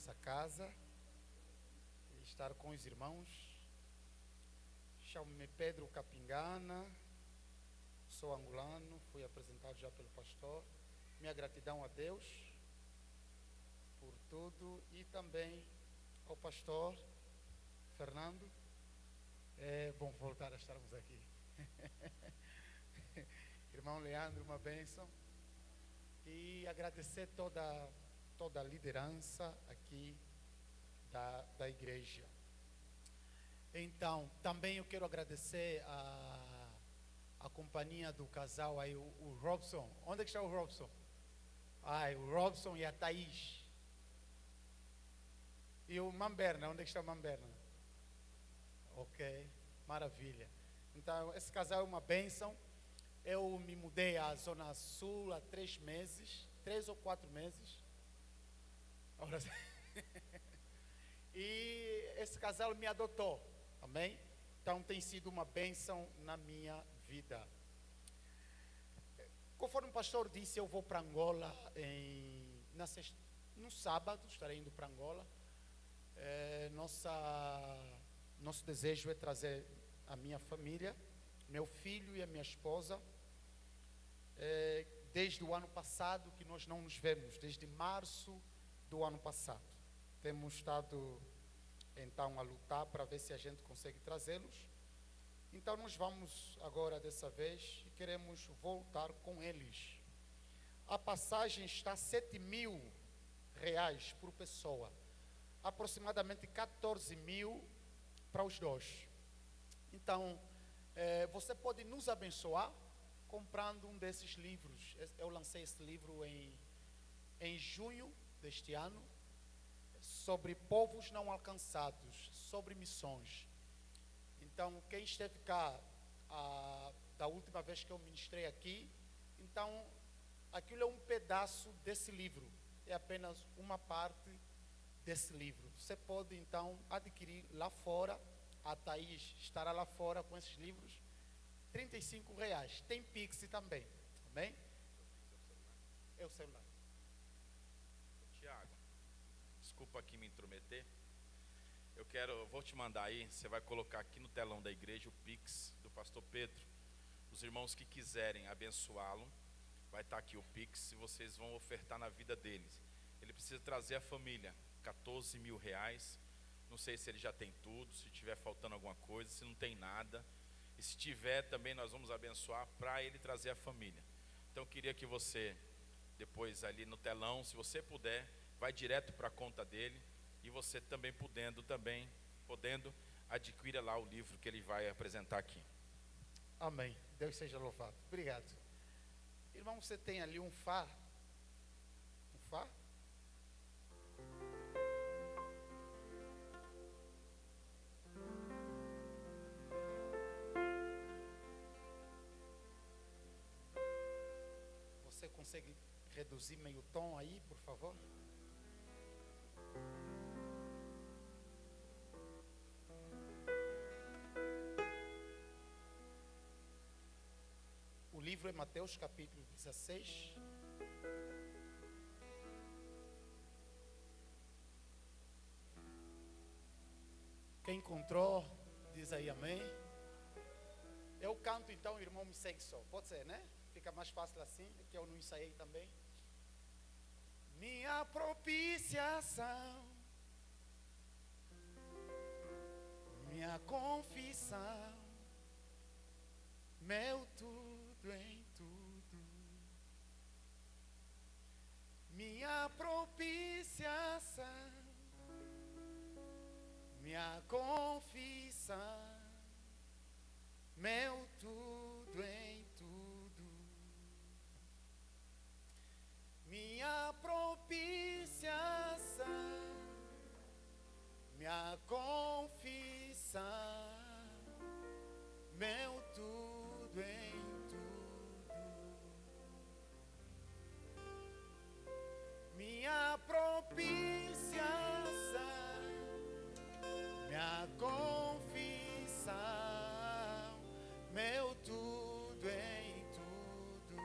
nossa casa e estar com os irmãos. Chamo-me Pedro Capingana, sou angolano, fui apresentado já pelo pastor. Minha gratidão a Deus por tudo e também ao pastor Fernando. É bom voltar a estarmos aqui. Irmão Leandro, uma bênção. E agradecer toda a liderança aqui da igreja. Então, também eu quero agradecer a companhia do casal aí, o Robson. Onde é que está o Robson? O Robson e a Thaís. E o Mamberna, onde é que está o Mamberna? Ok, maravilha. Então, esse casal é uma bênção. Eu me mudei à Zona Sul há 3 meses, 3 ou 4 meses. E esse casal me adotou, amém? Então tem sido uma bênção na minha vida. Conforme o pastor disse, eu vou para Angola no sábado, estarei indo para Angola. Nosso desejo é trazer a minha família, meu filho e a minha esposa. Desde o ano passado que nós não nos vemos, desde março do ano passado. Temos estado então a lutar para ver se a gente consegue trazê-los. Então nós vamos agora dessa vez e queremos voltar com eles. A passagem está R$7.000 por pessoa, aproximadamente 14.000 para os dois. Então você pode nos abençoar comprando um desses livros. Eu lancei esse livro em junho deste ano, sobre povos não alcançados, sobre missões. Então, quem esteve cá da última vez que eu ministrei aqui, então, aquilo é um pedaço desse livro, é apenas uma parte desse livro. Você pode, então, adquirir lá fora. A Thaís estará lá fora com esses livros. R$35. Tem Pix também. Amém? É o celular. Tiago, desculpa aqui me intrometer. Vou te mandar aí, você vai colocar aqui no telão da igreja o Pix do pastor Pedro. Os irmãos que quiserem abençoá-lo, vai estar aqui o Pix e vocês vão ofertar na vida deles. Ele precisa trazer a família, R$14.000. Não sei se ele já tem tudo, se tiver faltando alguma coisa, se não tem nada. E se tiver, também nós vamos abençoar para ele trazer a família. Então eu queria que você, depois ali no telão, se você puder, vai direto para a conta dele. E você também podendo, adquira lá o livro que ele vai apresentar aqui. Amém. Deus seja louvado. Obrigado. Irmão, você tem ali um Fá? Um Fá? Você consegue reduzir meio tom aí, por favor? O livro é Mateus capítulo 16. Quem encontrou, diz aí amém. Eu canto, então o irmão me segue só. Pode ser, né? Fica mais fácil assim, que eu não ensaiei também. Minha propiciação, minha confissão, meu tudo em tudo. Minha propiciação, minha confissão, meu tudo em tudo. Minha propiciação, minha confissão, meu tudo em tudo. Minha propiciação, minha confissão, meu tudo em tudo.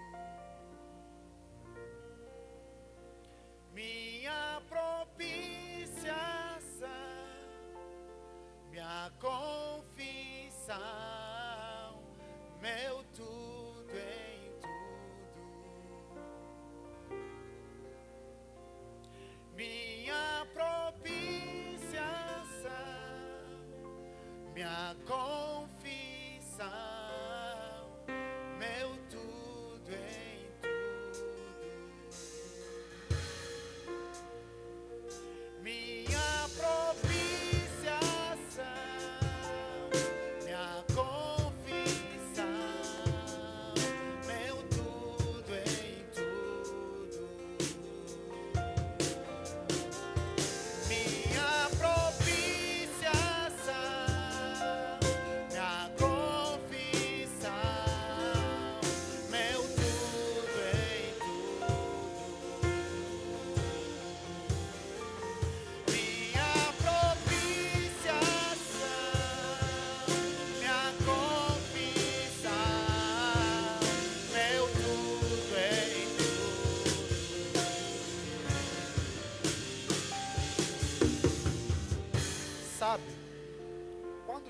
Minha propiciação,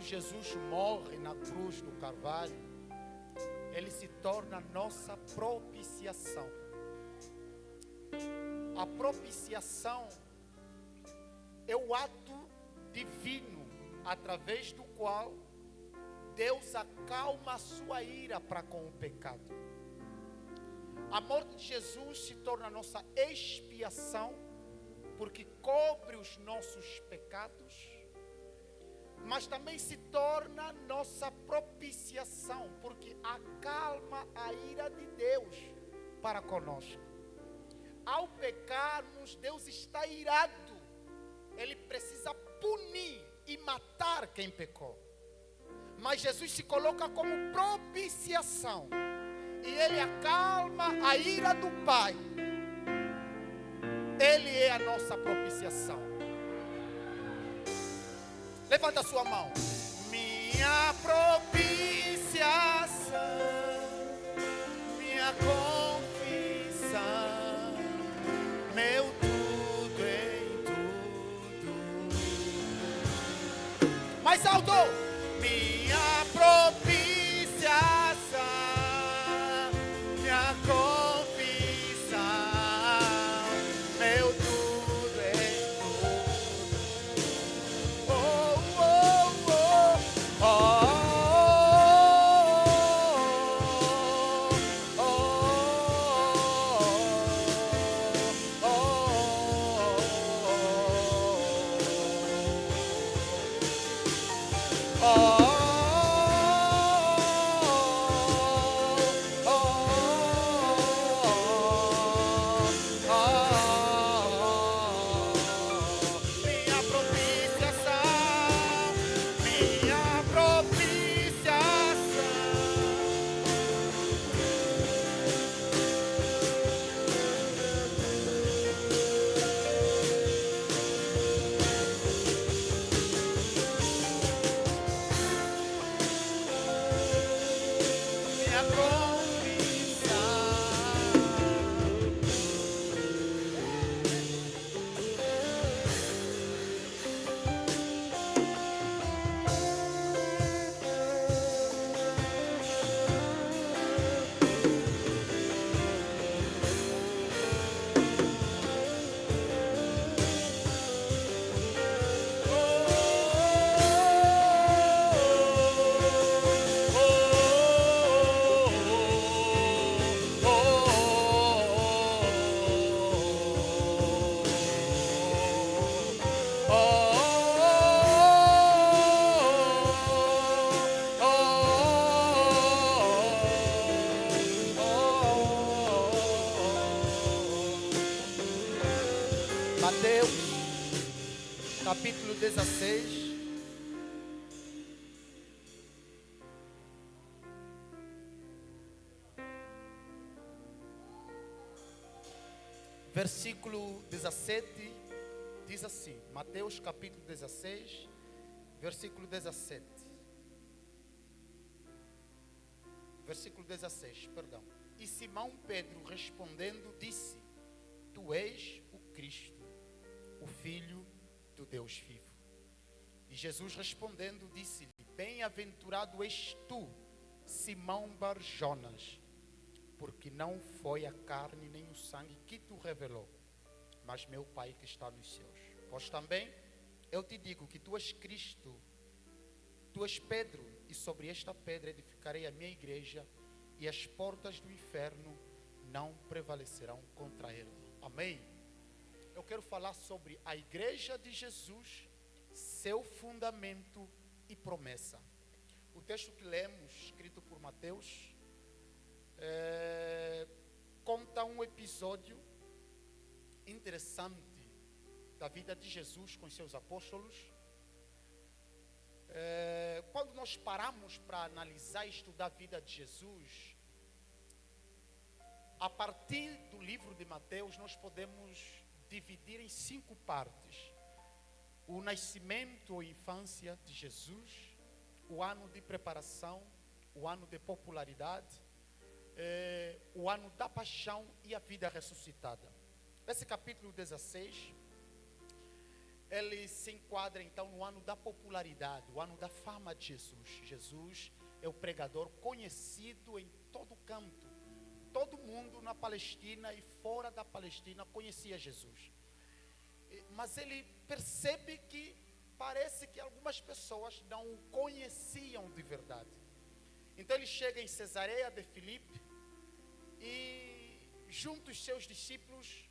Jesus morre na cruz do Calvário, Ele se torna nossa propiciação. A propiciação é o ato divino através do qual Deus acalma a sua ira para com o pecado. A morte de Jesus se torna nossa expiação, porque cobre os nossos pecados, mas também se torna nossa propiciação, porque acalma a ira de Deus para conosco. Ao pecarmos, Deus está irado. Ele precisa punir e matar quem pecou. Mas Jesus se coloca como propiciação, e Ele acalma a ira do Pai. Ele é a nossa propiciação. Levanta a sua mão. Minha propiciação, minha confissão, meu tudo em tudo. Mais alto. Minha propiciação, minha confissão, meu tudo em tudo. Oh, oh, oh, oh, oh, oh, oh, oh, oh. Mateus, capítulo 16. Versículo 17, diz assim, Mateus capítulo 16, versículo 17. Versículo 16, perdão. E Simão Pedro respondendo disse: Tu és o Cristo, o Filho do Deus vivo. E Jesus respondendo disse-lhe: Bem-aventurado és tu, Simão Bar-Jonas, porque não foi a carne nem o sangue que tu revelou, mas meu Pai que está nos céus. Pois também eu te digo que tu és Cristo, tu és Pedro, e sobre esta pedra edificarei a minha igreja, e as portas do inferno não prevalecerão contra ela. Amém? Eu quero falar sobre a igreja de Jesus, seu fundamento e promessa. O texto que lemos, escrito por Mateus, conta um episódio interessante da vida de Jesus com seus apóstolos. Quando nós paramos para analisar e estudar a vida de Jesus, a partir do livro de Mateus, nós podemos dividir em 5 partes: o nascimento ou infância de Jesus, o ano de preparação, o ano de popularidade, o ano da paixão e a vida ressuscitada. Esse capítulo 16 ele se enquadra então no ano da popularidade, o ano da fama de Jesus. Jesus é o pregador conhecido em todo canto. Todo mundo na Palestina e fora da Palestina conhecia Jesus. Mas ele percebe que parece que algumas pessoas não o conheciam de verdade. Então ele chega em Cesareia de Filipe e junto aos seus discípulos,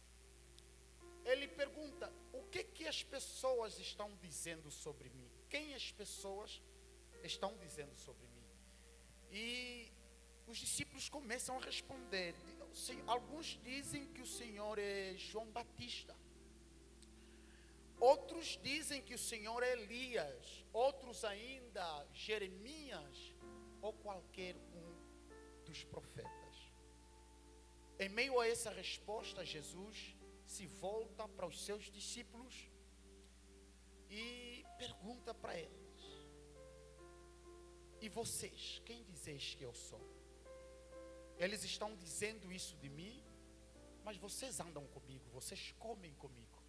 ele pergunta: o que as pessoas estão dizendo sobre mim? Quem as pessoas estão dizendo sobre mim? E os discípulos começam a responder. Alguns dizem que o Senhor é João Batista. Outros dizem que o Senhor é Elias. Outros ainda Jeremias ou qualquer um dos profetas. Em meio a essa resposta, Jesus se volta para os seus discípulos e pergunta para eles: e vocês, quem dizeis que eu sou? Eles estão dizendo isso de mim, mas vocês andam comigo, vocês comem comigo,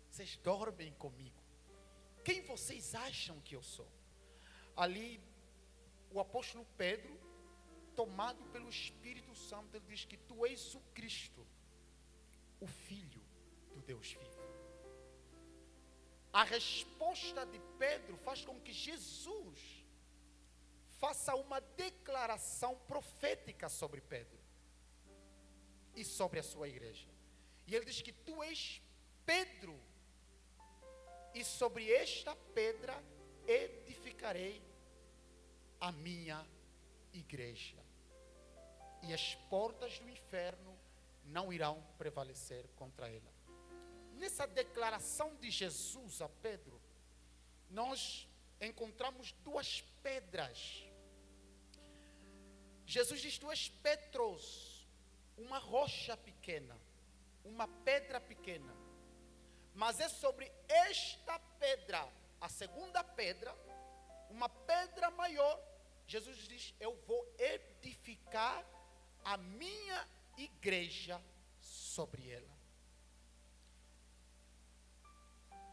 vocês dormem comigo. Quem vocês acham que eu sou? Ali, o apóstolo Pedro, tomado pelo Espírito Santo, ele diz que tu és o Cristo, o Filho do Deus vivo. A resposta de Pedro faz com que Jesus faça uma declaração profética sobre Pedro e sobre a sua igreja. E ele diz que tu és Pedro, e sobre esta pedra edificarei a minha igreja, e as portas do inferno não irão prevalecer contra ela. Nessa declaração de Jesus a Pedro, nós encontramos duas pedras. Jesus diz: tu és Petros, uma rocha pequena, uma pedra pequena. Mas é sobre esta pedra, a segunda pedra, uma pedra maior, Jesus diz: eu vou edificar a minha igreja sobre ela.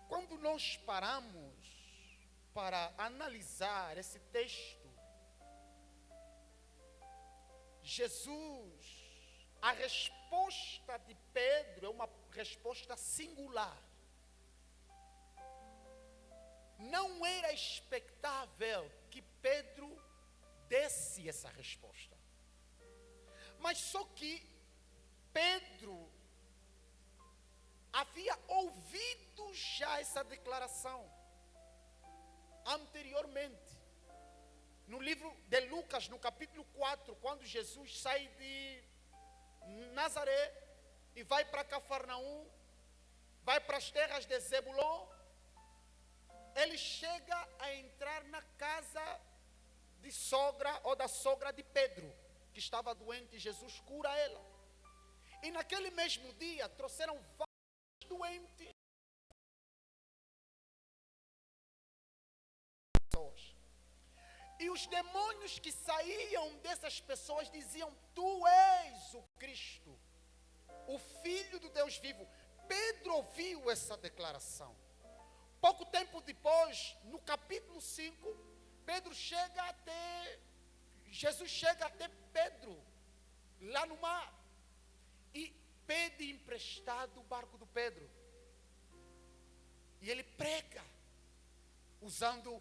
Quando nós paramos para analisar esse texto, Jesus, a resposta de Pedro é uma resposta singular. Não era expectável que Pedro desse essa resposta. Mas só que Pedro havia ouvido já essa declaração anteriormente. No livro de Lucas, no capítulo 4, quando Jesus sai de Nazaré e vai para Cafarnaum, vai para as terras de Zebulon, ele chega a entrar na casa de sogra ou da sogra de Pedro, que estava doente, e Jesus cura ela. E naquele mesmo dia trouxeram vários doentes. E os demônios que saíam dessas pessoas diziam: tu és o Cristo, o Filho do Deus vivo. Pedro ouviu essa declaração. Pouco tempo depois, no capítulo 5, Jesus chega até Pedro, lá no mar, e pede emprestado o barco do Pedro. E ele prega, usando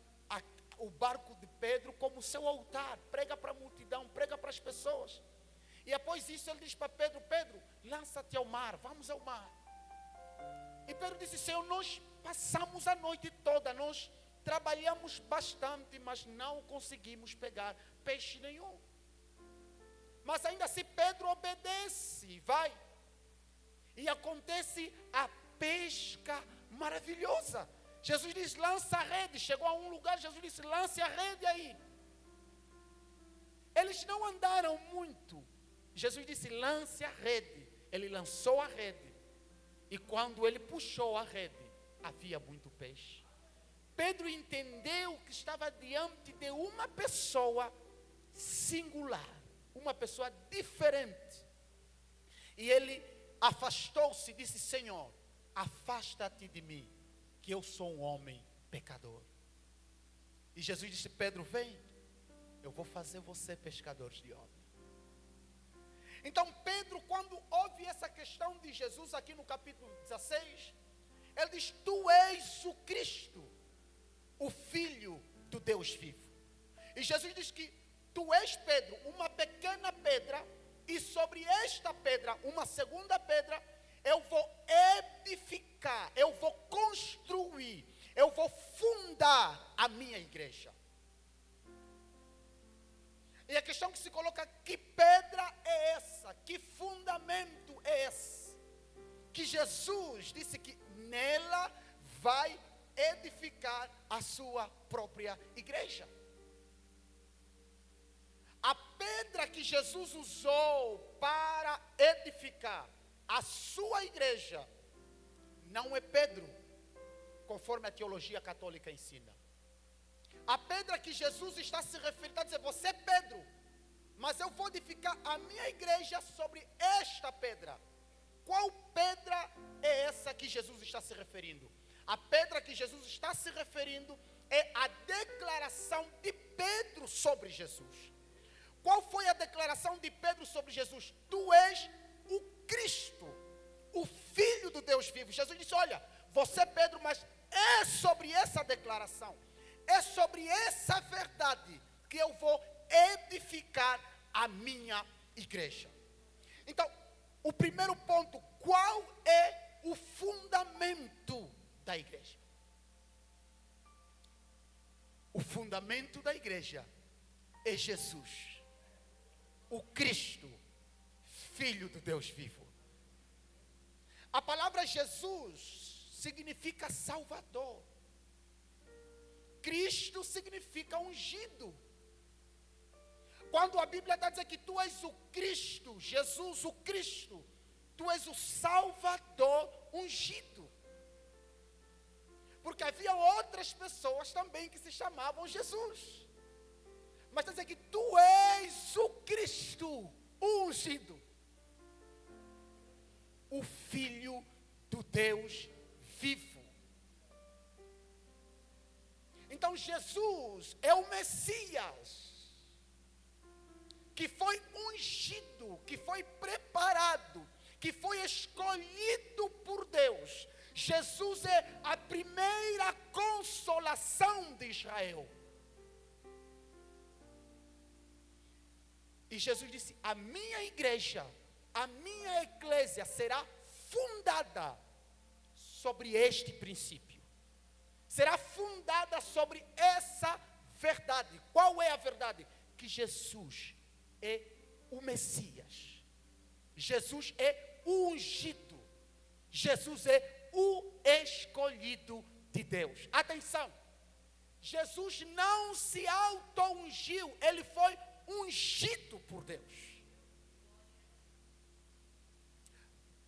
o barco de Pedro como seu altar, prega para a multidão, prega para as pessoas. E após isso ele diz para Pedro: Pedro, lança-te ao mar, vamos ao mar. E Pedro disse: Senhor, nós passamos a noite toda, nós trabalhamos bastante, mas não conseguimos pegar peixe nenhum. Mas ainda assim Pedro obedece, vai. E acontece a pesca maravilhosa. Jesus diz: lança a rede. Chegou a um lugar, Jesus disse: lance a rede aí. Eles não andaram muito. Jesus disse: lance a rede. Ele lançou a rede. E quando ele puxou a rede, havia muito peixe. Pedro entendeu que estava diante de uma pessoa singular, uma pessoa diferente. E ele afastou-se e disse: Senhor, afasta-te de mim, que eu sou um homem pecador. E Jesus disse: Pedro, vem, eu vou fazer você pescador de homens. Então Pedro, quando ouve essa questão de Jesus aqui no capítulo 16, ele diz: tu és o Cristo, o Filho do Deus vivo. E Jesus diz que tu és Pedro, uma pequena pedra, e sobre esta pedra, uma segunda pedra, eu vou edificar, eu vou construir, eu vou fundar a minha igreja. E a questão que se coloca: que pedra é essa? Que fundamento é esse? Que Jesus disse que nela vai edificar a sua própria igreja. A pedra que Jesus usou para edificar a sua igreja não é Pedro, conforme a teologia católica ensina. A pedra que Jesus está se referindo, está dizendo: você é Pedro, mas eu vou edificar a minha igreja sobre esta pedra. Qual pedra é essa que Jesus está se referindo? A pedra que Jesus está se referindo é a declaração de Pedro sobre Jesus. Qual foi a declaração de Pedro sobre Jesus? Tu és o Cristo, o Filho do Deus vivo. Jesus disse: olha, você é Pedro, mas é sobre essa declaração, é sobre essa verdade que eu vou edificar a minha igreja. Então, o primeiro ponto: qual é o fundamento da igreja? O fundamento da igreja é Jesus, o Cristo, Filho do Deus vivo. A palavra Jesus significa Salvador. Cristo significa ungido. Quando a Bíblia está dizendo que tu és o Cristo, Jesus, o Cristo, tu és o Salvador ungido. Porque havia outras pessoas também que se chamavam Jesus. Mas está dizendo que tu és o Cristo, o ungido, o Filho do Deus vivo. Então Jesus é o Messias, que foi ungido, que foi preparado, que foi escolhido por Deus. Jesus é a primeira consolação de Israel. E Jesus disse: a minha igreja, a minha eclésia será fundada sobre este princípio. Será fundada sobre essa verdade. Qual é a verdade? Que Jesus é o Messias. Jesus é o ungido. Jesus é o escolhido de Deus. Atenção! Jesus não se auto-ungiu, ele foi ungido por Deus.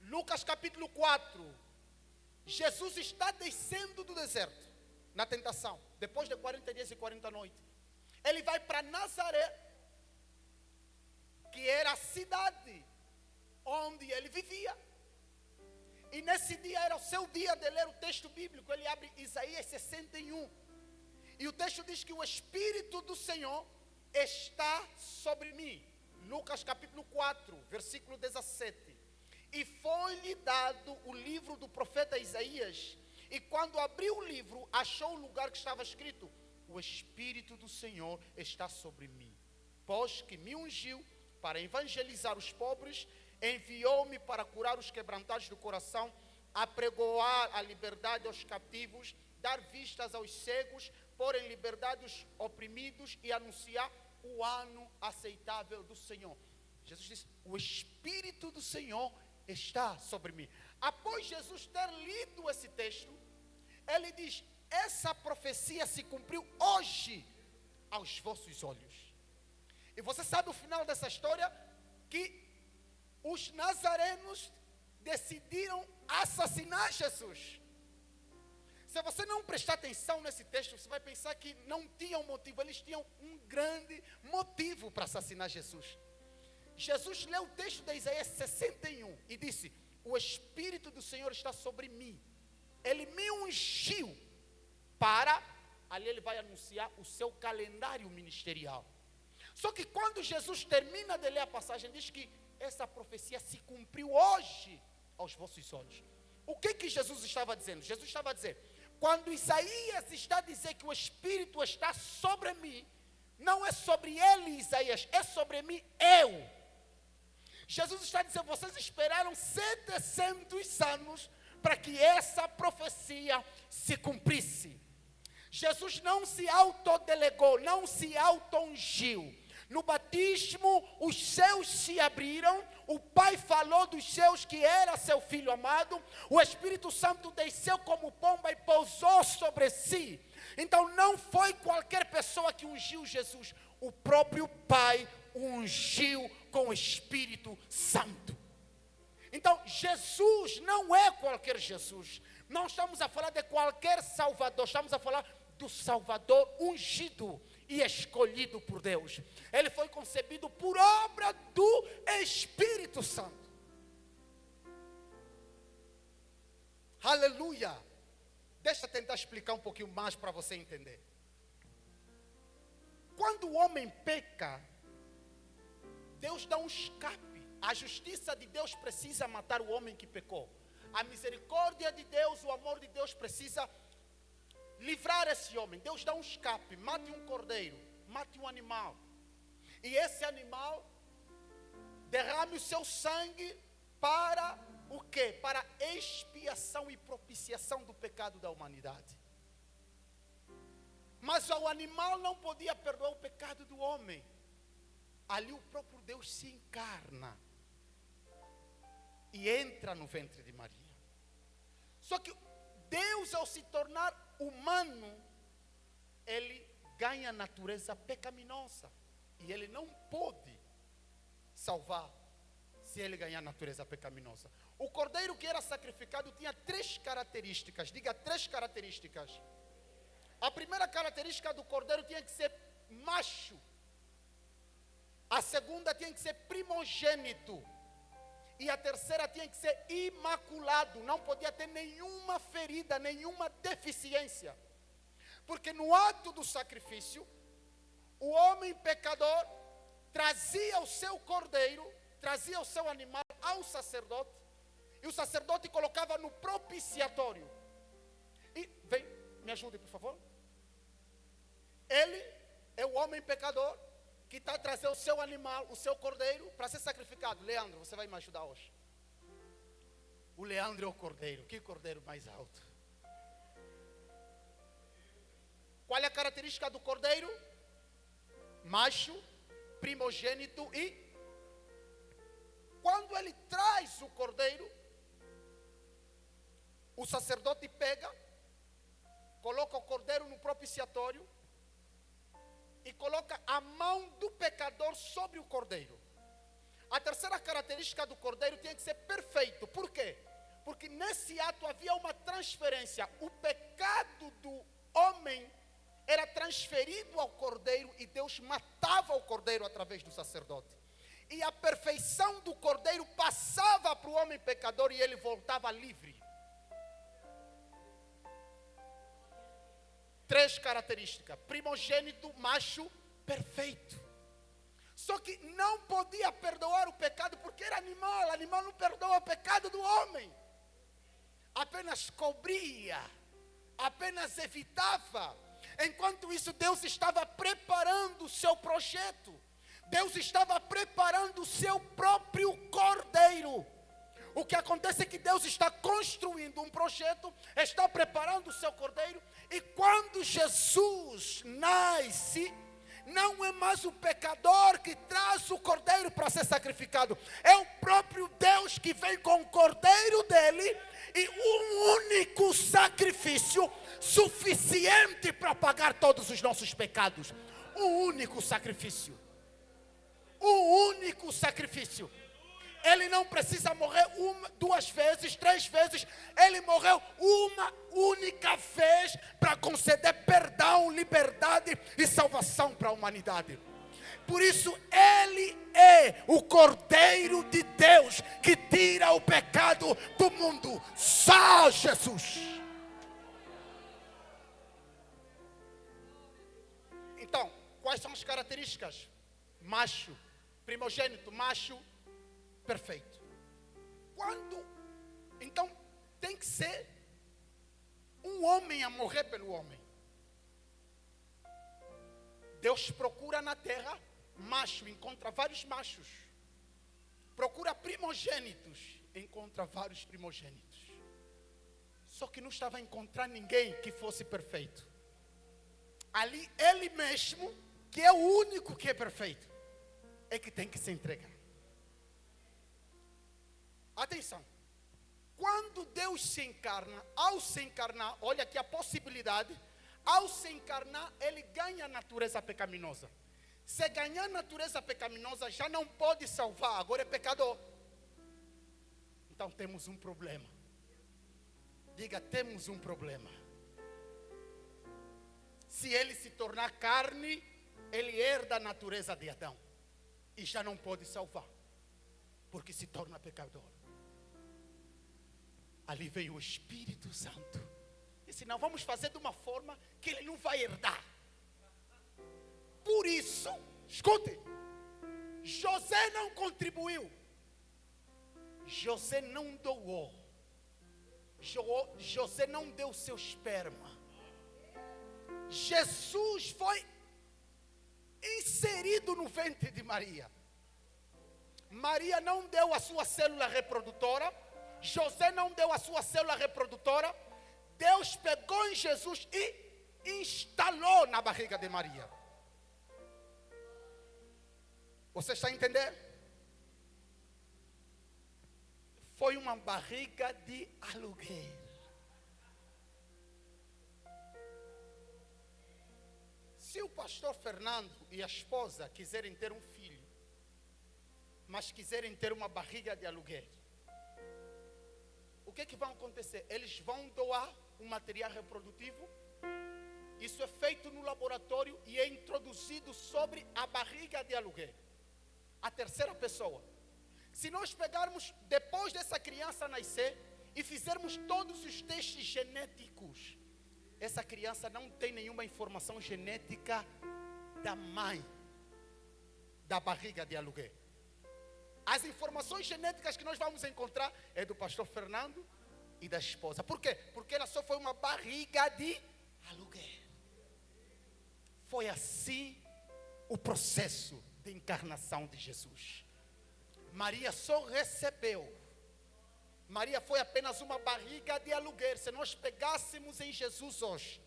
Lucas capítulo 4. Jesus está descendo do deserto, na tentação, depois de 40 dias e 40 noites. Ele vai para Nazaré, que era a cidade onde ele vivia. E nesse dia era o seu dia de ler o texto bíblico. Ele abre Isaías 61. E o texto diz que o Espírito do Senhor está sobre mim. Lucas capítulo 4, versículo 17. E foi-lhe dado o livro do profeta Isaías. E quando abriu o livro, achou o lugar que estava escrito: o Espírito do Senhor está sobre mim, pois que me ungiu para evangelizar os pobres, enviou-me para curar os quebrantados do coração, apregoar a liberdade aos cativos, dar vistas aos cegos, pôr em liberdade os oprimidos e anunciar o ano aceitável do Senhor. Jesus disse: o Espírito do Senhor está sobre mim. Após Jesus ter lido esse texto, ele diz: essa profecia se cumpriu hoje aos vossos olhos. E você sabe o final dessa história? Que os nazarenos decidiram assassinar Jesus. Se você não prestar atenção nesse texto, você vai pensar que não tinham motivo. Eles tinham um grande motivo para assassinar Jesus. Jesus leu o texto de Isaías 61 e disse: o Espírito do Senhor está sobre mim, Ele me ungiu para, ali ele vai anunciar o seu calendário ministerial. Só que quando Jesus termina de ler a passagem, diz que essa profecia se cumpriu hoje aos vossos olhos. O que Jesus estava dizendo? Jesus estava dizendo, quando Isaías está a dizer que o Espírito está sobre mim, não é sobre ele, Isaías, é sobre mim, eu. Jesus está dizendo, vocês esperaram 700 anos para que essa profecia se cumprisse. Jesus não se autodelegou, não se auto-ungiu. No batismo, os céus se abriram, o Pai falou dos céus que era seu Filho amado, o Espírito Santo desceu como pomba e pousou sobre si. Então não foi qualquer pessoa que ungiu Jesus, o próprio Pai o ungiu com o Espírito Santo. Então Jesus não é qualquer Jesus, não estamos a falar de qualquer Salvador, estamos a falar do Salvador ungido e escolhido por Deus. Ele foi concebido por obra do Espírito Santo. Aleluia! Deixa eu tentar explicar um pouquinho mais para você entender. Quando o homem peca, Deus dá um escape. A justiça de Deus precisa matar o homem que pecou. A misericórdia de Deus, o amor de Deus precisa livrar esse homem. Deus dá um escape, mate um cordeiro, mate um animal. E esse animal derrame o seu sangue para o quê? Para expiação e propiciação do pecado da humanidade. Mas o animal não podia perdoar o pecado do homem. Ali o próprio Deus se encarna e entra no ventre de Maria. Só que Deus, ao se tornar humano, ele ganha natureza pecaminosa. E ele não pode salvar se ele ganhar natureza pecaminosa. O cordeiro que era sacrificado tinha 3 características. Diga 3 características. A primeira característica do cordeiro tinha que ser macho. A segunda tinha que ser primogênito. E a terceira tinha que ser imaculado. Não podia ter nenhuma ferida, nenhuma deficiência. Porque no ato do sacrifício, o homem pecador trazia o seu cordeiro, trazia o seu animal ao sacerdote. E o sacerdote colocava no propiciatório. E, vem, me ajude por favor. Ele é o homem pecador que está a trazer o seu animal, o seu cordeiro, para ser sacrificado. Leandro, você vai me ajudar hoje. O Leandro é o cordeiro. Que cordeiro mais alto? Qual é a característica do cordeiro? Macho, primogênito e... Quando ele traz o cordeiro, o sacerdote pega, coloca o cordeiro no propiciatório e coloca a mão do pecador sobre o cordeiro. A terceira característica do cordeiro tinha que ser perfeito. Por quê? Porque nesse ato havia uma transferência. O pecado do homem era transferido ao cordeiro e Deus matava o cordeiro através do sacerdote. E a perfeição do cordeiro passava para o homem pecador e ele voltava livre. 3 características: primogênito, macho, perfeito. Só que não podia perdoar o pecado porque era animal. Animal não perdoa o pecado do homem. Apenas cobria, apenas evitava. Enquanto isso, Deus estava preparando o seu projeto. Deus estava preparando o seu próprio cordeiro. O que acontece é que Deus está construindo um projeto, está preparando o seu cordeiro, e quando Jesus nasce, não é mais o pecador que traz o cordeiro para ser sacrificado, é o próprio Deus que vem com o cordeiro dele, e um único sacrifício suficiente para pagar todos os nossos pecados. Um único sacrifício. Um único sacrifício. Ele não precisa morrer 1, 2 vezes, 3 vezes. Ele morreu uma única vez para conceder perdão, liberdade e salvação para a humanidade. Por isso ele é o Cordeiro de Deus que tira o pecado do mundo. Só Jesus. Quais são as características? Macho, primogênito, macho, perfeito. Então, tem que ser um homem a morrer pelo homem. Deus procura na terra macho, encontra vários machos. Procura primogênitos, encontra vários primogênitos. Só que não estava a encontrar ninguém que fosse perfeito. Ali, ele mesmo, que é o único que é perfeito, é que tem que se entregar. Atenção. Quando Deus se encarna, ao se encarnar, olha aqui a possibilidade, ao se encarnar, ele ganha a natureza pecaminosa. Se ganhar a natureza pecaminosa, já não pode salvar, agora é pecador. Então temos um problema. Diga, temos um problema. Se ele se tornar carne, ele herda a natureza de Adão. E já não pode salvar, porque se torna pecador. Ali veio o Espírito Santo. Disse, não, vamos fazer de uma forma que ele não vai herdar. Por isso, escute, José não contribuiu. José não doou. José não deu seu esperma. Jesus foi inserido no ventre de Maria. Maria não deu a sua célula reprodutora. José não deu a sua célula reprodutora. Deus pegou em Jesus e instalou na barriga de Maria. Você está entendendo? Foi uma barriga de aluguel. Se o pastor Fernando e a esposa quiserem ter um filho, mas quiserem ter uma barriga de aluguel, o que é que vai acontecer? Eles vão doar um material reprodutivo. Isso é feito no laboratório e é introduzido sobre a barriga de aluguel. A terceira pessoa. Se nós pegarmos depois dessa criança nascer e fizermos todos os testes genéticos, essa criança não tem nenhuma informação genética da mãe, da barriga de aluguel. As informações genéticas que nós vamos encontrar é do pastor Fernando e da esposa. Por quê? Porque ela só foi uma barriga de aluguel. Foi assim o processo de encarnação de Jesus. Maria só recebeu. Maria foi apenas uma barriga de aluguel. Se nós pegássemos em Jesus hoje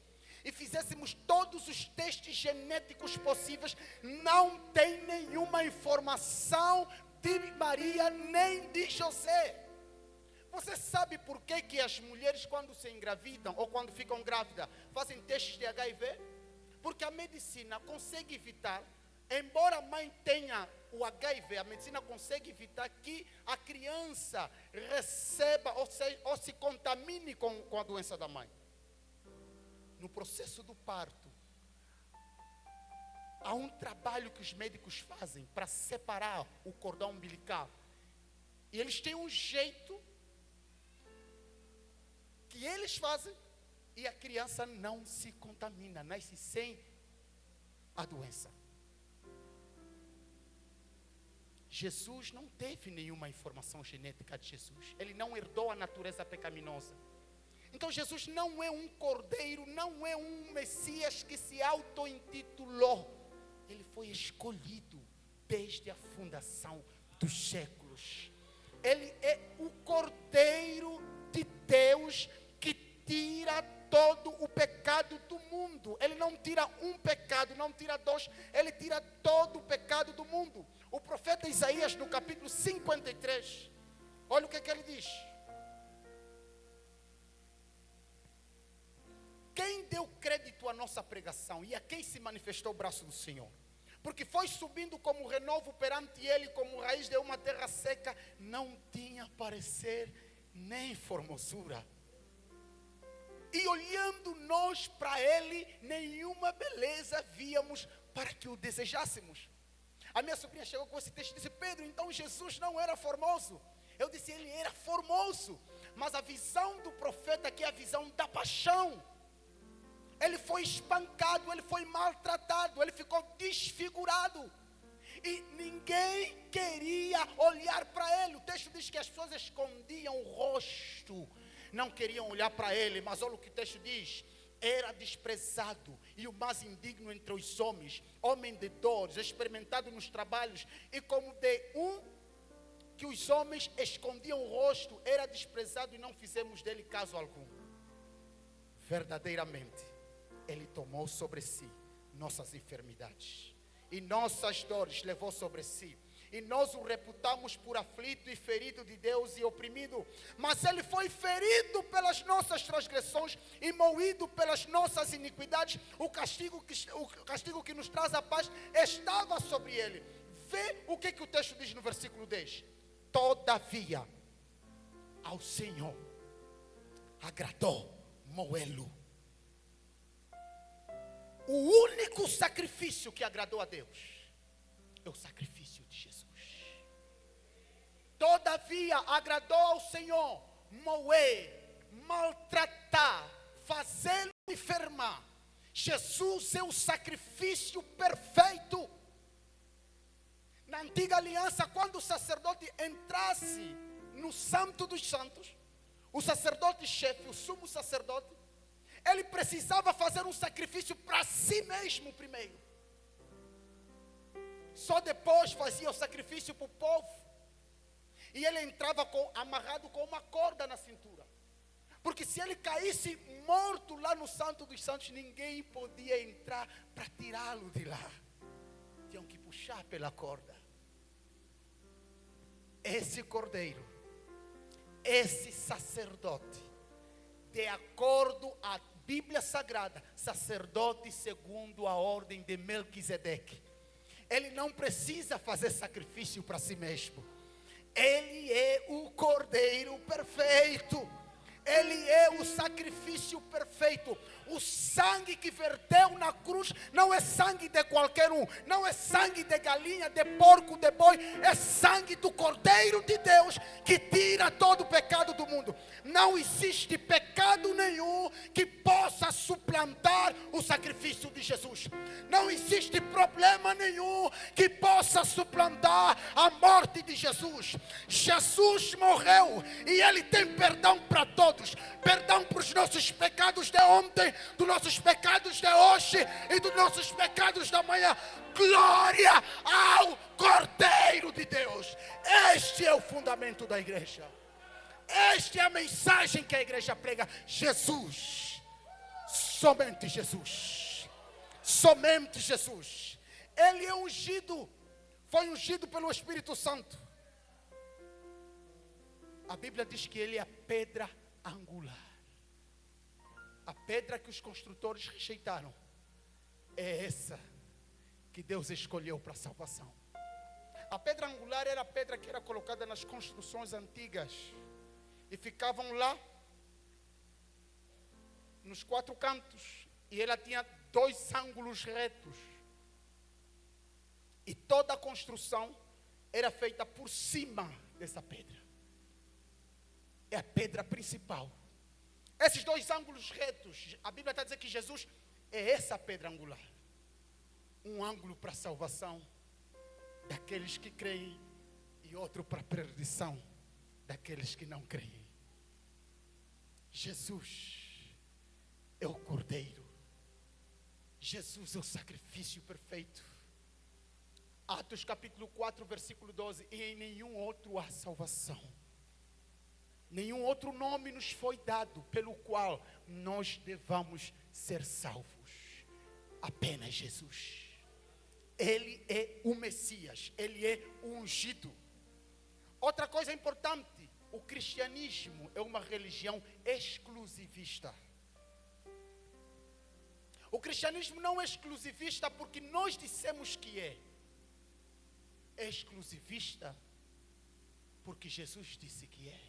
e fizéssemos todos os testes genéticos possíveis, não tem nenhuma informação de Maria nem de José. Você sabe por que as mulheres, quando se engravidam ou quando ficam grávidas, fazem testes de HIV? Porque a medicina consegue evitar, embora a mãe tenha o HIV, a medicina consegue evitar que a criança receba ou se contamine com a doença da mãe. No processo do parto, há um trabalho que os médicos fazem para separar o cordão umbilical. E eles têm um jeito que eles fazem e a criança não se contamina, nasce sem a doença. Jesus não teve nenhuma informação genética de Jesus. Ele não herdou a natureza pecaminosa. Então Jesus não é um cordeiro, não é um Messias que se auto-intitulou. Ele foi escolhido desde a fundação dos séculos. Ele é o Cordeiro de Deus que tira todo o pecado do mundo. Ele não tira um pecado, não tira dois, ele tira todo o pecado do mundo. O profeta Isaías, no capítulo 53, olha o que ele diz. Quem deu crédito à nossa pregação e a quem se manifestou o braço do Senhor? Porque foi subindo como renovo perante ele, como raiz de uma terra seca, não tinha parecer nem formosura. E olhando nós para ele, nenhuma beleza víamos para que o desejássemos. A minha sobrinha chegou com esse texto e disse: Pedro, então Jesus não era formoso? Eu disse: ele era formoso, mas a visão do profeta aqui é a visão da paixão. ele foi espancado, ele foi maltratado, ele ficou desfigurado. E ninguém queria olhar para ele. O texto diz que as pessoas escondiam o rosto, não queriam olhar para ele. Mas olha o que o texto diz: era desprezado e o mais indigno entre os homens, homem de dores, experimentado nos trabalhos, e como de que os homens escondiam o rosto, era desprezado e não fizemos dele caso algum. Verdadeiramente, ele tomou sobre si nossas enfermidades e nossas dores levou sobre si. E nós o reputamos por aflito e ferido de Deus e oprimido. Mas ele foi ferido pelas nossas transgressões e moído pelas nossas iniquidades. O castigo que nos traz a paz estava sobre ele. Vê o que o texto diz no versículo 10. Todavia, ao Senhor agradou moê-lo. O único sacrifício que agradou a Deus é o sacrifício de Jesus. Todavia agradou ao Senhor moer, maltratar, fazê-lo enfermar. Jesus é o sacrifício perfeito. Na antiga aliança, quando o sacerdote entrasse no Santo dos Santos, o sacerdote-chefe, o sumo sacerdote, ele precisava fazer um sacrifício para si mesmo primeiro. Só depois fazia o sacrifício para o povo. E ele entrava amarrado com uma corda na cintura. Porque se ele caísse morto lá no Santo dos Santos, ninguém podia entrar para tirá-lo de lá. Tinham que puxar pela corda. Esse cordeiro, esse sacerdote, de acordo à Bíblia Sagrada, sacerdote segundo a ordem de Melquisedeque, ele não precisa fazer sacrifício para si mesmo. Ele é o cordeiro perfeito. Ele é o sacrifício perfeito. O sangue que verteu na cruz não é sangue de qualquer um. Não é sangue de galinha, de porco, de boi. É sangue do Cordeiro de Deus que tira todo o pecado do mundo. Não existe pecado nenhum que possa suplantar o sacrifício de Jesus. Não existe problema nenhum que possa suplantar a morte de Jesus. Jesus morreu e Ele tem perdão para todos. Perdão para os nossos pecados de ontem, dos nossos pecados de hoje e dos nossos pecados da manhã. Glória ao Cordeiro de Deus. Este é o fundamento da igreja. Esta é a mensagem que a igreja prega. Jesus. Somente Jesus. Somente Jesus. Ele é ungido. Foi ungido pelo Espírito Santo. A Bíblia diz que ele é a pedra angular. A pedra que os construtores rejeitaram é essa que Deus escolheu para a salvação. A pedra angular era a pedra que era colocada nas construções antigas e ficavam lá nos quatro cantos, e ela tinha 2 ângulos retos, e toda a construção era feita por cima dessa pedra. É a pedra principal. Esses 2 ângulos retos, a Bíblia está dizendo que Jesus é essa pedra angular. Um ângulo para a salvação daqueles que creem e outro para a perdição daqueles que não creem. Jesus é o Cordeiro. Jesus é o sacrifício perfeito. Atos capítulo 4, versículo 12. E em nenhum outro há salvação. Nenhum outro nome nos foi dado pelo qual nós devamos ser salvos. Apenas Jesus. Ele é o Messias. Ele é o ungido. Outra coisa importante. O cristianismo é uma religião exclusivista. O cristianismo não é exclusivista porque nós dissemos que é. É exclusivista porque Jesus disse que é.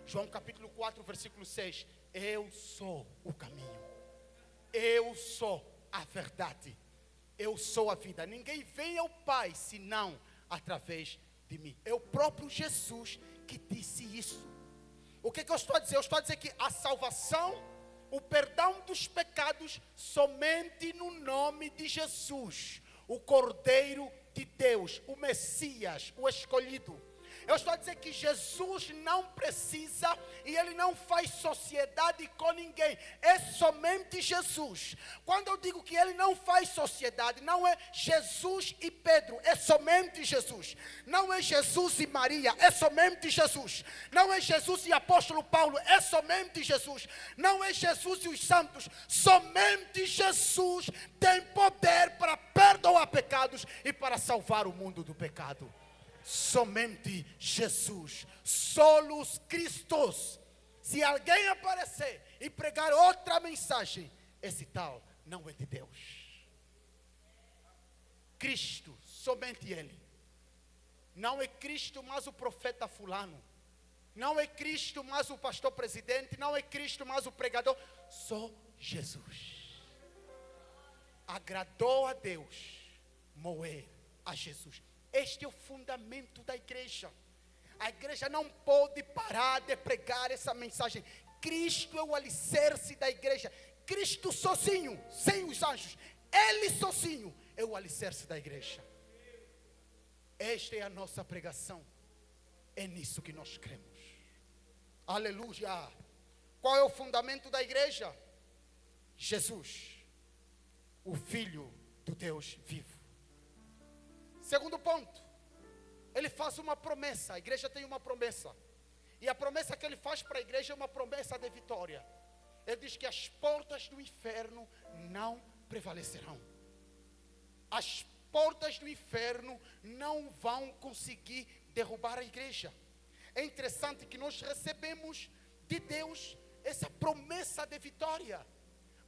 João capítulo 4, versículo 6. Eu sou o caminho. Eu sou a verdade. Eu sou a vida. Ninguém vem ao Pai senão através de mim. É o próprio Jesus que disse isso. O que eu estou a dizer? Eu estou a dizer que a salvação, o perdão dos pecados somente no nome de Jesus, o Cordeiro de Deus, o Messias, o escolhido. Eu estou a dizer que Jesus não precisa e Ele não faz sociedade com ninguém. É somente Jesus. Quando eu digo que Ele não faz sociedade, não é Jesus e Pedro, é somente Jesus. Não é Jesus e Maria, é somente Jesus. Não é Jesus e apóstolo Paulo, é somente Jesus. Não é Jesus e os santos, somente Jesus tem poder para perdoar pecados e para salvar o mundo do pecado. Somente Jesus, solos Cristos. Se alguém aparecer e pregar outra mensagem, esse tal não é de Deus. Cristo, somente Ele. Não é Cristo mais o profeta fulano. Não é Cristo mais o pastor presidente. Não é Cristo mais o pregador. Só Jesus. Agradou a Deus moer a Jesus. Este é o fundamento da igreja. A igreja não pode parar de pregar essa mensagem. Cristo é o alicerce da igreja. Cristo sozinho, sem os anjos, Ele sozinho é o alicerce da igreja. Esta é a nossa pregação. É nisso que nós cremos. Aleluia. Qual é o fundamento da igreja? Jesus, o Filho do Deus vivo. Segundo ponto, ele faz uma promessa. A igreja tem uma promessa. E a promessa que ele faz para a igreja é uma promessa de vitória. Ele diz que as portas do inferno não prevalecerão. As portas do inferno não vão conseguir derrubar a igreja. É interessante que nós recebemos de Deus essa promessa de vitória.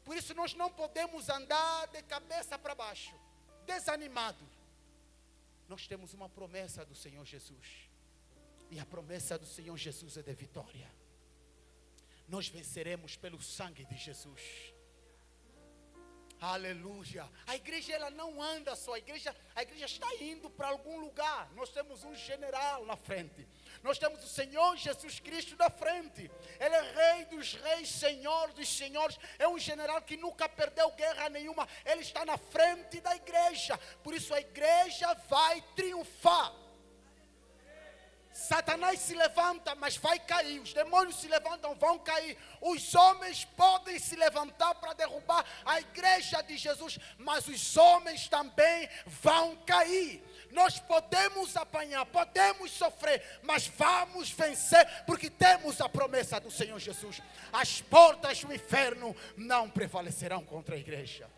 Por isso nós não podemos andar de cabeça para baixo, desanimados. Nós temos uma promessa do Senhor Jesus. E a promessa do Senhor Jesus é de vitória. Nós venceremos pelo sangue de Jesus. Aleluia. A igreja ela não anda só. A igreja está indo para algum lugar. Nós temos um general na frente. Nós temos o Senhor Jesus Cristo na frente. Ele é Rei dos reis, Senhor dos senhores. É um general que nunca perdeu guerra nenhuma. Ele está na frente da igreja. Por isso a igreja vai triunfar. Satanás se levanta, mas vai cair. Os demônios se levantam, vão cair. Os homens podem se levantar para derrubar a igreja de Jesus, mas os homens também vão cair. Nós podemos apanhar, podemos sofrer, mas vamos vencer, porque temos a promessa do Senhor Jesus. As portas do inferno não prevalecerão contra a igreja.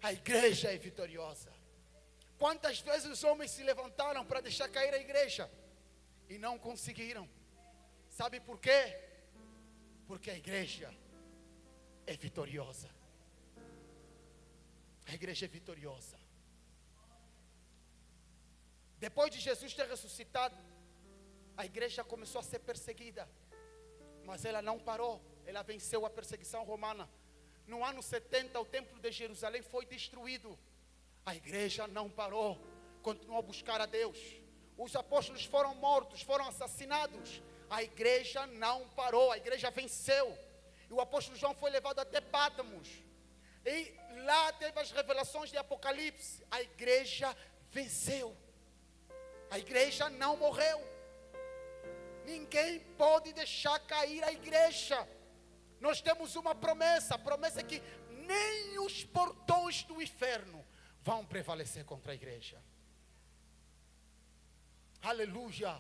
A igreja é vitoriosa. Quantas vezes os homens se levantaram para deixar cair a igreja e não conseguiram? Sabe por quê? Porque a igreja é vitoriosa. A igreja é vitoriosa. Depois de Jesus ter ressuscitado, a igreja começou a ser perseguida. Mas ela não parou. Ela venceu a perseguição romana. No ano 70, o templo de Jerusalém foi destruído. A igreja não parou, continuou a buscar a Deus. Os apóstolos foram mortos, foram assassinados. A igreja não parou, a igreja venceu. E o apóstolo João foi levado até Pátmos. E lá teve as revelações de Apocalipse. A igreja venceu. A igreja não morreu. Ninguém pode deixar cair a igreja. Nós temos uma promessa. A promessa é que nem os portões do inferno vão prevalecer contra a igreja. Aleluia.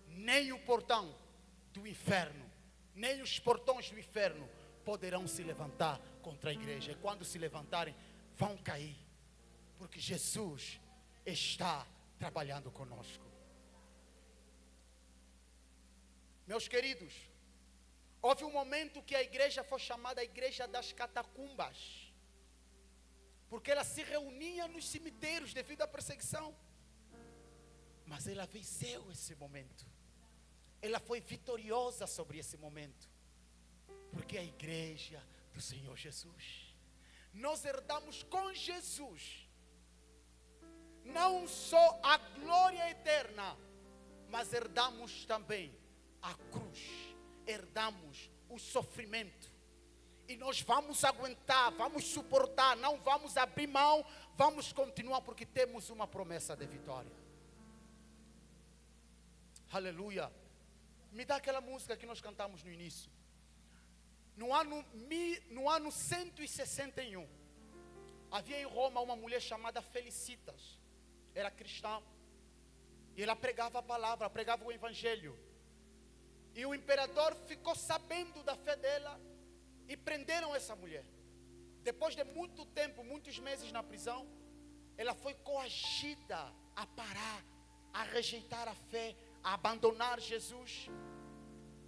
Nem o portão do inferno, nem os portões do inferno poderão se levantar contra a igreja. E quando se levantarem, vão cair. Porque Jesus está trabalhando conosco. Meus queridos, houve um momento que a igreja foi chamada a igreja das catacumbas. Porque ela se reunia nos cemitérios devido à perseguição. Mas ela venceu esse momento. Ela foi vitoriosa sobre esse momento. Porque a igreja do Senhor Jesus. Nós herdamos com Jesus não só a glória eterna, mas herdamos também a cruz herdamos o sofrimento. E nós vamos aguentar, vamos suportar, não vamos abrir mão, vamos continuar porque temos uma promessa de vitória. Aleluia. Me dá aquela música que nós cantamos no início. No ano 161, havia em Roma uma mulher chamada Felicitas. Era cristã. E ela pregava a palavra, pregava o evangelho. E o imperador ficou sabendo da fé dela e prenderam essa mulher. Depois de muito tempo, muitos meses na prisão, ela foi coagida a parar, a rejeitar a fé, a abandonar Jesus.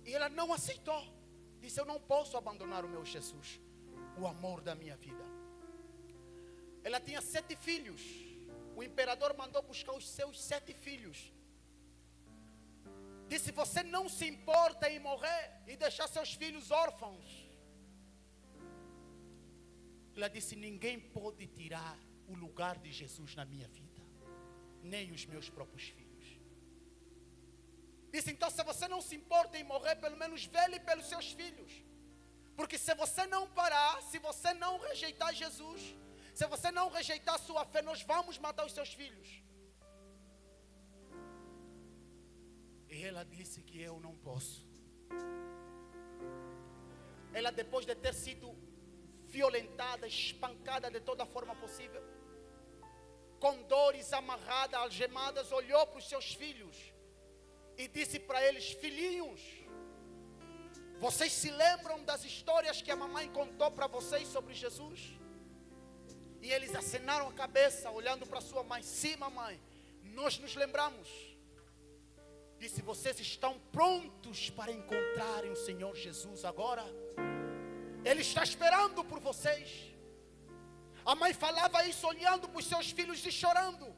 E ela não aceitou. Disse: eu não posso abandonar o meu Jesus, o amor da minha vida. Ela tinha 7 filhos. O imperador mandou buscar os seus 7 filhos. Disse: você não se importa em morrer e deixar seus filhos órfãos? Ela disse: ninguém pode tirar o lugar de Jesus na minha vida, nem os meus próprios filhos. Disse: então, se você não se importa em morrer, pelo menos vele pelos seus filhos. Porque se você não parar, se você não rejeitar Jesus, se você não rejeitar a sua fé, nós vamos matar os seus filhos. E ela disse que eu não posso. Ela, depois de ter sido violentada, espancada de toda forma possível, com dores, amarrada, algemadas, olhou para os seus filhos e disse para eles: filhinhos, vocês se lembram das histórias que a mamãe contou para vocês sobre Jesus? E eles acenaram a cabeça, olhando para sua mãe: sim, mamãe, nós nos lembramos. Disse: vocês estão prontos para encontrarem o Senhor Jesus agora? Ele está esperando por vocês. A mãe falava isso olhando para os seus filhos e chorando.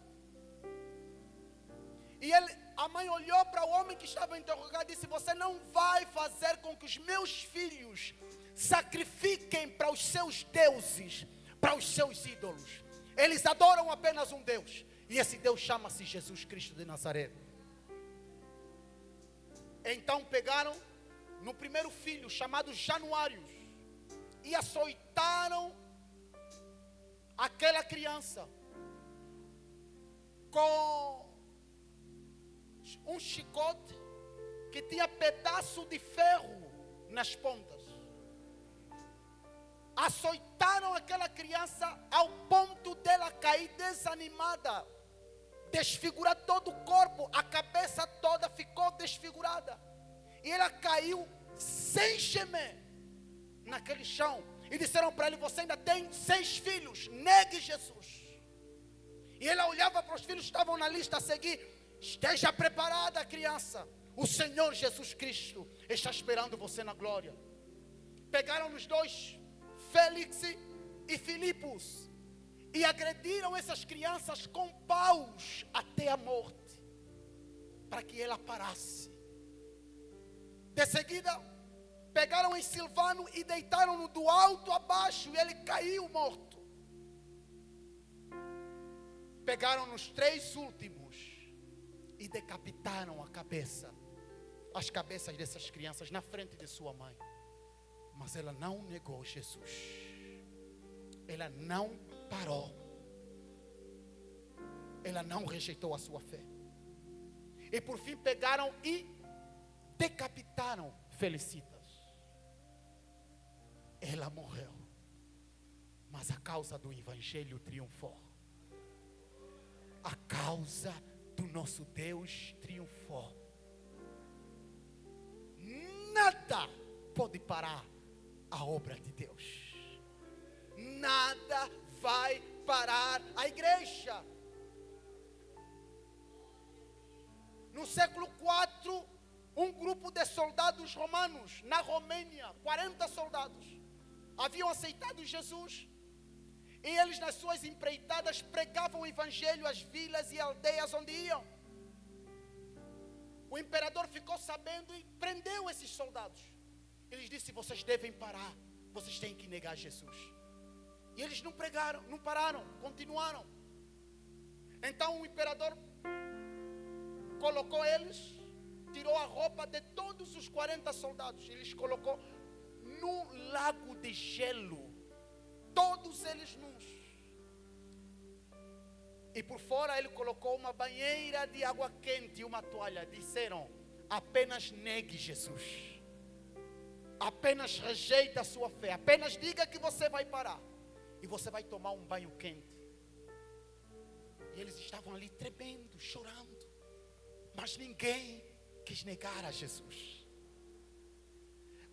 E a mãe olhou para o homem que estava interrogado e disse: você não vai fazer com que os meus filhos sacrifiquem para os seus deuses, para os seus ídolos. Eles adoram apenas um Deus, e esse Deus chama-se Jesus Cristo de Nazaré. Então pegaram no primeiro filho, chamado Januário, e açoitaram aquela criança com um chicote que tinha pedaço de ferro nas pontas. Açoitaram aquela criança ao ponto dela cair desanimada, desfigurar todo o corpo, a cabeça toda ficou desfigurada, e ela caiu sem gemer naquele chão. E disseram para ele: você ainda tem 6 filhos, negue Jesus. E ela olhava para os filhos que estavam na lista a seguir: esteja preparada, criança, o Senhor Jesus Cristo está esperando você na glória. Pegaram os 2, Félix e Filipos, e agrediram essas crianças com paus até a morte, para que ela parasse. De seguida, pegaram em Silvano e deitaram-no do alto a baixo, e ele caiu morto. Pegaram os 3 últimos e decapitaram as cabeças dessas crianças na frente de sua mãe. Mas ela não negou Jesus. Ela não parou. Ela não rejeitou a sua fé. E por fim pegaram e decapitaram Felicitas. Ela morreu, mas a causa do evangelho triunfou. A causa do nosso Deus triunfou. Nada pode parar a obra de Deus. Nada vai parar a igreja. No século IV, um grupo de soldados romanos na Romênia, 40 soldados, haviam aceitado Jesus. E eles, nas suas empreitadas, pregavam o evangelho às vilas e aldeias onde iam. O imperador ficou sabendo e prendeu esses soldados. Eles disse: vocês devem parar, vocês têm que negar Jesus. E eles não pregaram, não pararam, continuaram. Então o imperador colocou eles tirou a roupa de todos os 40 soldados e lhes colocou num lago de gelo, todos eles nus. E por fora ele colocou uma banheira de água quente e uma toalha. Disseram: apenas negue Jesus, apenas rejeite a sua fé, apenas diga que você vai parar e você vai tomar um banho quente. E eles estavam ali tremendo, chorando, mas ninguém quis negar a Jesus.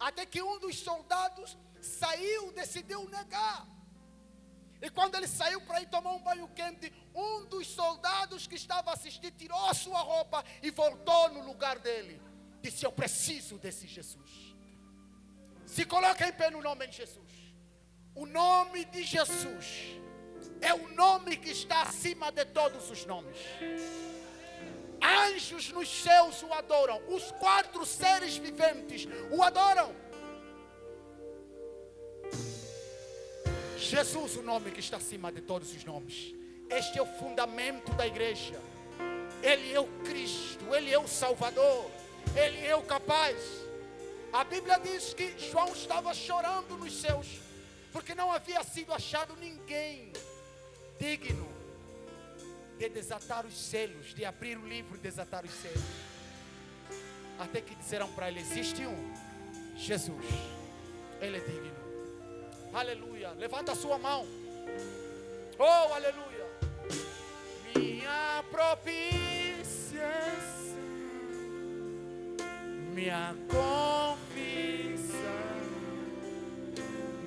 Até que um dos soldados saiu, decidiu negar. E quando ele saiu para ir tomar um banho quente, um dos soldados que estava assistindo tirou a sua roupa e voltou no lugar dele. Disse: eu preciso desse Jesus. Se coloca em pé no nome de Jesus. O nome de Jesus é o nome que está acima de todos os nomes. Anjos nos céus o adoram. Os 4 seres viventes o adoram. Jesus, o nome que está acima de todos os nomes. Este é o fundamento da igreja. Ele é o Cristo, Ele é o Salvador, Ele é o capaz. A Bíblia diz que João estava chorando nos céus, porque não havia sido achado ninguém digno de desatar os selos, de abrir o livro e desatar os selos. Até que disseram para ele: existe um, Jesus, Ele é digno. Aleluia, levanta a sua mão. Oh, aleluia. Minha propiciação, minha confissão,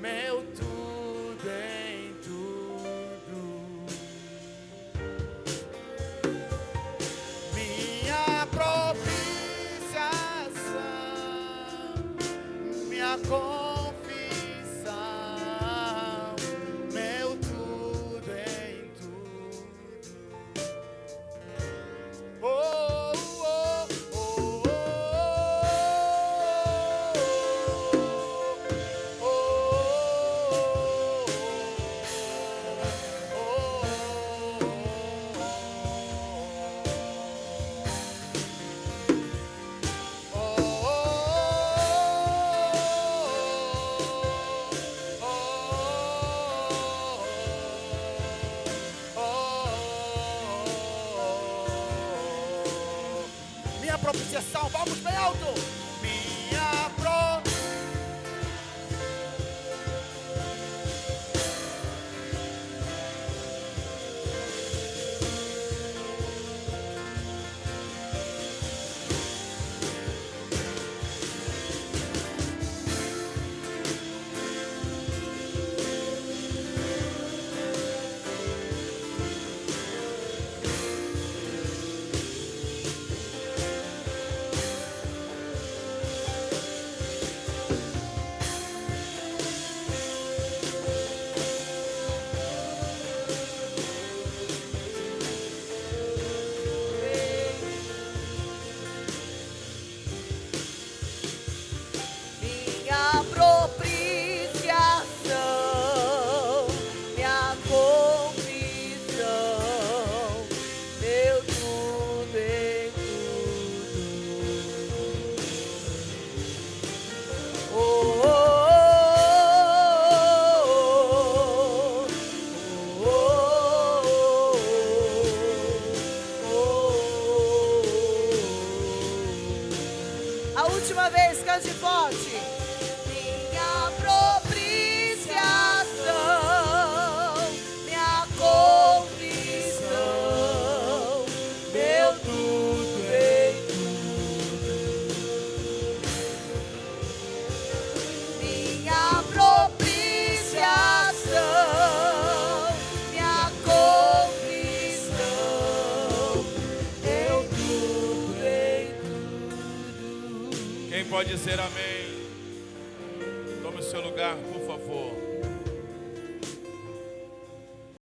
meu tudo em tudo. Minha propiciação, minha confissão, propiciação, vamos bem alto. Minha última vez, cante forte. Minha propiciação, minha confissão, meu tudo em tudo. Minha propiciação, minha confissão, meu tudo em tudo. Quem pode dizer amém? Tome o seu lugar, por favor.